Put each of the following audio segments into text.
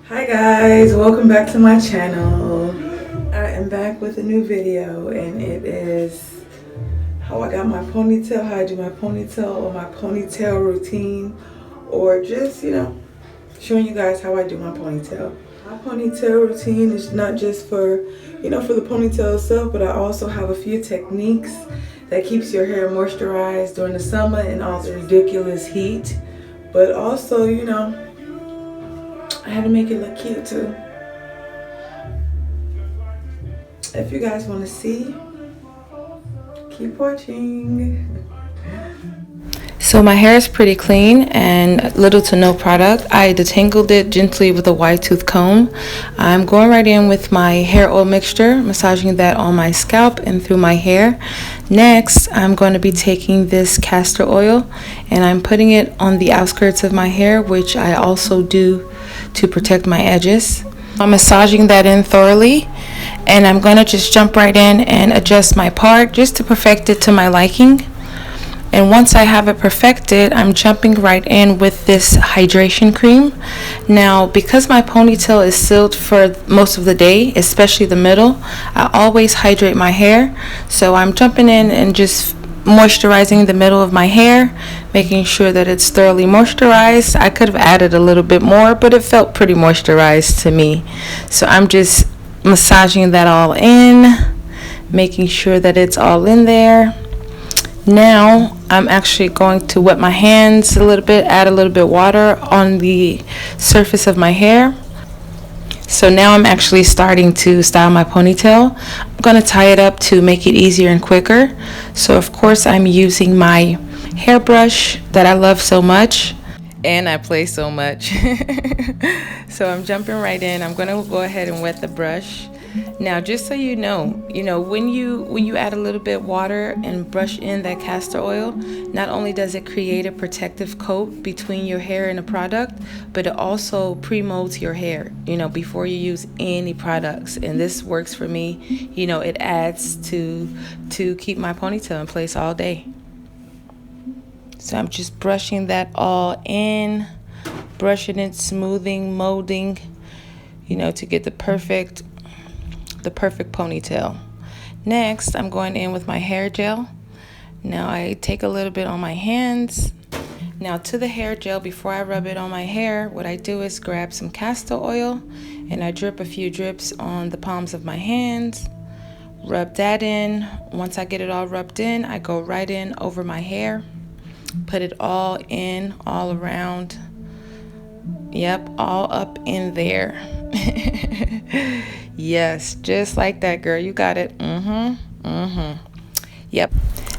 Hi guys, welcome back to my channel. I am back with a new video and it is how I got my ponytail, how I do my ponytail or my ponytail routine, or just, showing you guys how I do my ponytail. My ponytail routine is not just for, for the ponytail itself, but I also have a few techniques that keeps your hair moisturized during the summer and all the ridiculous heat. But also, I had to make it look cute too. If you guys want to see, keep watching. So my hair is pretty clean and little to no product. I detangled it gently with a wide tooth comb. I'm going right in with my hair oil mixture, massaging that on my scalp and through my hair. Next, I'm going to be taking this castor oil and I'm putting it on the outskirts of my hair, which I also do to protect my edges. I'm massaging that in thoroughly, and I'm going to just jump right in and adjust my part just to perfect it to my liking. And once I have it perfected, I'm jumping right in with this hydration cream. Now, because my ponytail is sealed for most of the day, especially the middle, I always hydrate my hair. So I'm jumping in and just moisturizing the middle of my hair, making sure that it's thoroughly moisturized. I could have added a little bit more, but it felt pretty moisturized to me. So I'm just massaging that all in, making sure that it's all in there. Now I'm actually going to wet my hands a little bit, add a little bit of water on the surface of my hair. So now I'm actually starting to style my ponytail. I'm going to tie it up to make it easier and quicker. So of course I'm using my hairbrush that I love so much and I play so much. So I'm jumping right in. I'm going to go ahead and wet the brush. Now, just so you know, when you add a little bit of water and brush in that castor oil, not only does it create a protective coat between your hair and the product, but it also pre-molds your hair, before you use any products. And this works for me. It adds to keep my ponytail in place all day. So I'm just brushing that all in, brushing it, smoothing, molding, to get the perfect ponytail. Next, I'm going in with my hair gel. Now I take a little bit on my hands. Now to the hair gel, before I rub it on my hair, what I do is grab some castor oil and I drip a few drips on the palms of my hands. Rub that in. Once I get it all rubbed in, I go right in over my hair. Put it all in, all around. Yep, all up in there. Yes, just like that, girl. You got it. Yep.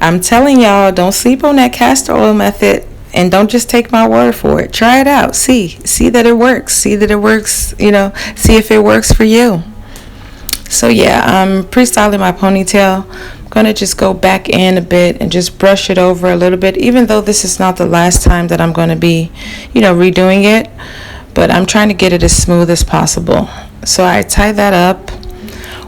I'm telling y'all, don't sleep on that castor oil method, and don't just take my word for it. Try it out. See that it works. See that it works, see if it works for you. So yeah, I'm pre-styling my ponytail. I'm going to just go back in a bit and just brush it over a little bit, even though this is not the last time that I'm going to be, redoing it. But I'm trying to get it as smooth as possible. So I tie that up.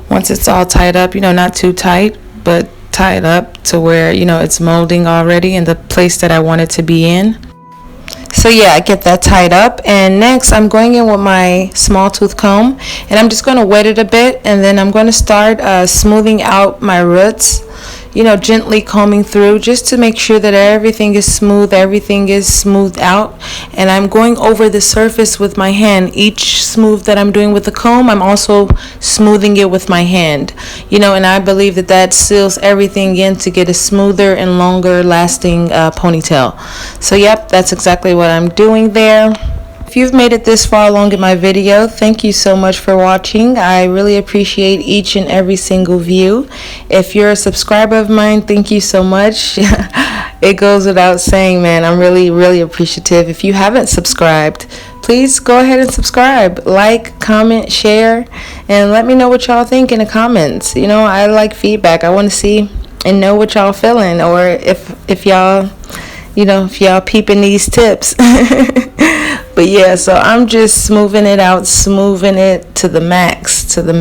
Once it's all tied up, not too tight, but tie it up to where, it's molding already in the place that I want it to be in. So yeah, I get that tied up, and next I'm going in with my small tooth comb and I'm just going to wet it a bit, and then I'm going to start smoothing out my roots, gently combing through just to make sure that everything is smoothed out. And I'm going over the surface with my hand. Each smooth that I'm doing with the comb, I'm also smoothing it with my hand, and I believe that seals everything in to get a smoother and longer lasting ponytail. So yep, that's exactly what I'm doing there. If you've made it this far along in my video, thank you so much for watching. I really appreciate each and every single view. If you're a subscriber of mine, thank you so much. It goes without saying, man. I'm really, really appreciative. If you haven't subscribed, please go ahead and subscribe. Like, comment, share, and let me know what y'all think in the comments. I like feedback. I want to see and know what y'all feeling, or if y'all peeping these tips. But yeah, so I'm just smoothing it out, smoothing it to the maximum.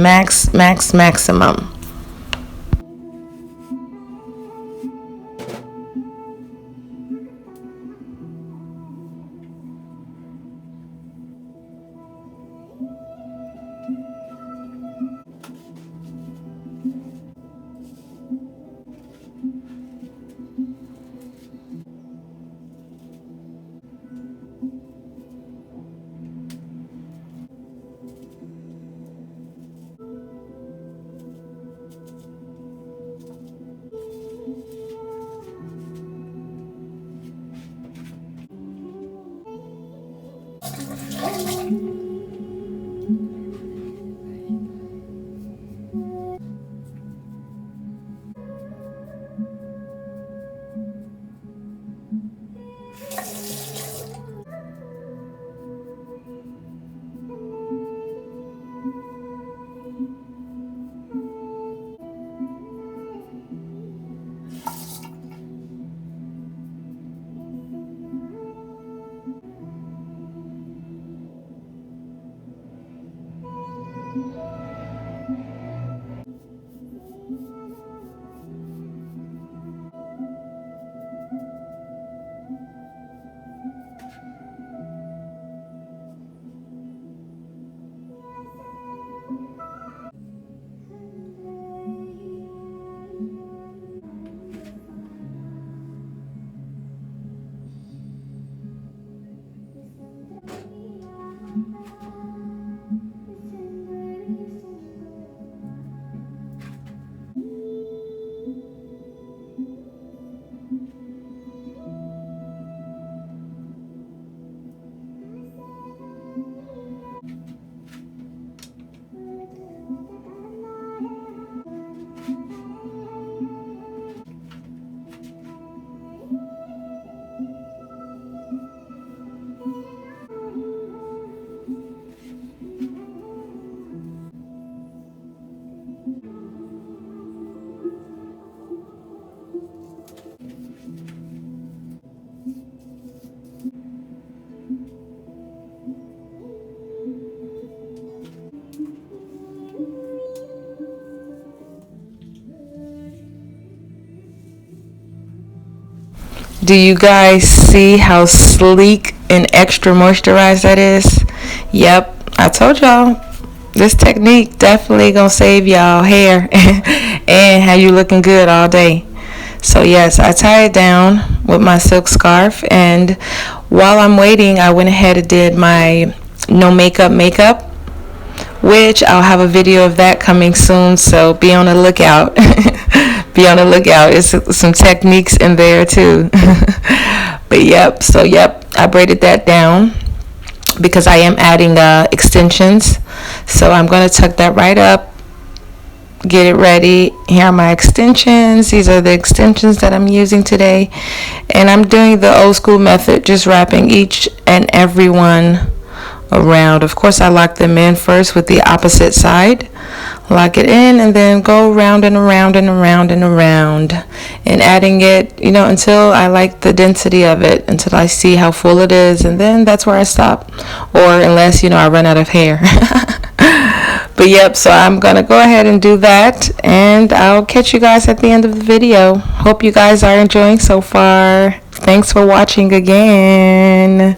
Do you guys see how sleek and extra moisturized that is? Yep, I told y'all. This technique definitely gonna save y'all hair and have you looking good all day. So yes, I tie it down with my silk scarf, and while I'm waiting, I went ahead and did my no makeup, which I'll have a video of that coming soon, so be on the lookout. Be on the lookout. It's some techniques in there too. But yep, I braided that down because I am adding extensions. So I'm going to tuck that right up, get it ready. Here are my extensions. These are the extensions that I'm using today. And I'm doing the old school method, just wrapping each and every one around. Of course, I lock them in first with the opposite side. Lock it in and then go around and around and around and around, and adding it, until I like the density of it, until I see how full it is, and then that's where I stop, or unless I run out of hair. But yep, so I'm gonna go ahead and do that, and I'll catch you guys at the end of the video. Hope you guys are enjoying so far. Thanks for watching again.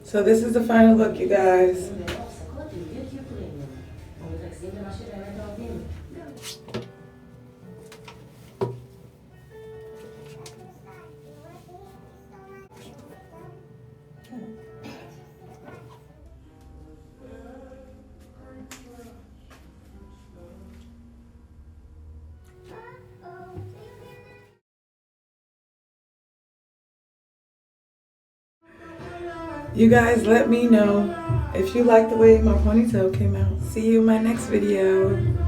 So this is the final look, you guys. You guys, let me know if you like the way my ponytail came out. See you in my next video.